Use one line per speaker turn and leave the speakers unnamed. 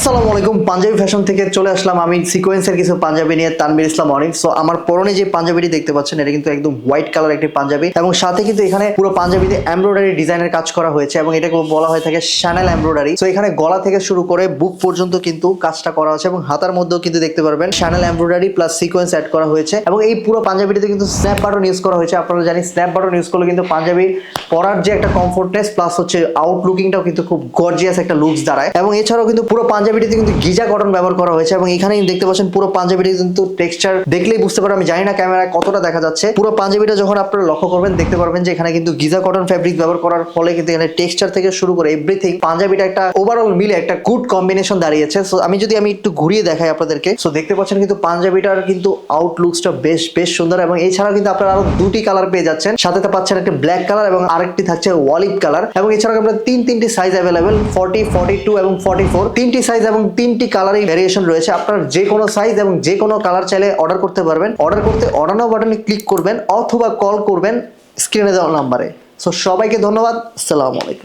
আসসালামু আলাইকুম, পাঞ্জাবি ফ্যাশন থেকে চলে আসলাম আমি সিকোয়েন্সের কিছু পাঞ্জাবি নিয়ে। তানভীর ইসলাম অনিক। সো আমার পরনে যে পাঞ্জাবিটি দেখতে পাচ্ছেন এটা কিন্তু একদম হোয়াইট কালার একটি পাঞ্জাবি, এবং সাথে কিন্তু এখানে পুরো পাঞ্জাবিতে এমব্রয়ডারি ডিজাইনের কাজ করা হয়েছে এবং এটাকে বলা হয়ে থাকে শ্যানেল এমব্রয়ডারি। সো এখানে গলা থেকে শুরু করে বুক পর্যন্ত কিন্তু কাজটা করা আছে এবং হাতার মধ্যেও কিন্তু দেখতে পারবেন channel embroidery plus sequence add করা হয়েছে। এবং এই পুরো পাঞ্জাবিটিতে কিন্তু স্ন্যাপ বাটন ইউজ করা হয়েছে। আপনারা জানি স্ন্যাপ বাটন ইউজ করলে কিন্তু পাঞ্জাবি পরার যে একটা কমফোর্টনেস প্লাস হচ্ছে আউটলুকিংটাও কিন্তু খুব গর্জিয়াস একটা লুকস দাঁড়ায়। এবং এছাড়াও কিন্তু পুরো পাঞ্জাবিটিতে কিন্তু গিজা কটন ব্যবহার করা হয়েছে এবং এখানে দেখতে পাচ্ছেন পুরো পাঞ্জাবিটি কিন্তু টেক্সচার দেখলেই বুঝতে পারবেন, আমি জানি না ক্যামেরায় কতটা দেখা যাচ্ছে। পুরো পাঞ্জাবিটা যখন আপনারা লক্ষ্য করবেন দেখতে পারবেন যে এখানে কিন্তু গিজা কটন ফ্যাব্রিক ব্যবহার করার ফলে কিন্তু এখানে টেক্সচার থেকে শুরু করে এভরিথিং পাঞ্জাবিটা একটা ওভারঅল মিলে একটা গুড কম্বিনেশন দাঁড়িয়েছে। সো আমি একটু ঘুরিয়ে দেখাই আপনাদেরকে, সো দেখতে পাচ্ছেন কিন্তু পাঞ্জাবিটার কিন্তু আউটলুকসটা বেশ সুন্দর। এবং এছাড়াও কিন্তু আপনারা আরো দুটি কালার পেয়ে যাচ্ছেন, সাথে পাচ্ছেন একটা ব্ল্যাক কালার এবং আরেকটি থাকছে অলিভ কালার। এবং এছাড়াও আপনারা তিনটি সাইজ অ্যাভেলেবেল 40, 42 এবং 44 তিনটি সাইজ এবং তিনটি কালারই ভেরিয়েশন রয়েছে। আপনার যে কোনো সাইজ এবং যে কোনো কালার চাইলে অর্ডার করতে পারবেন। অর্ডার করতে অর্ডার নাও বাটনে ক্লিক করবেন অথবা কল করবেন স্ক্রিনে দেওয়া নাম্বারে। সো সবাইকে ধন্যবাদ। আসসালামু আলাইকুম।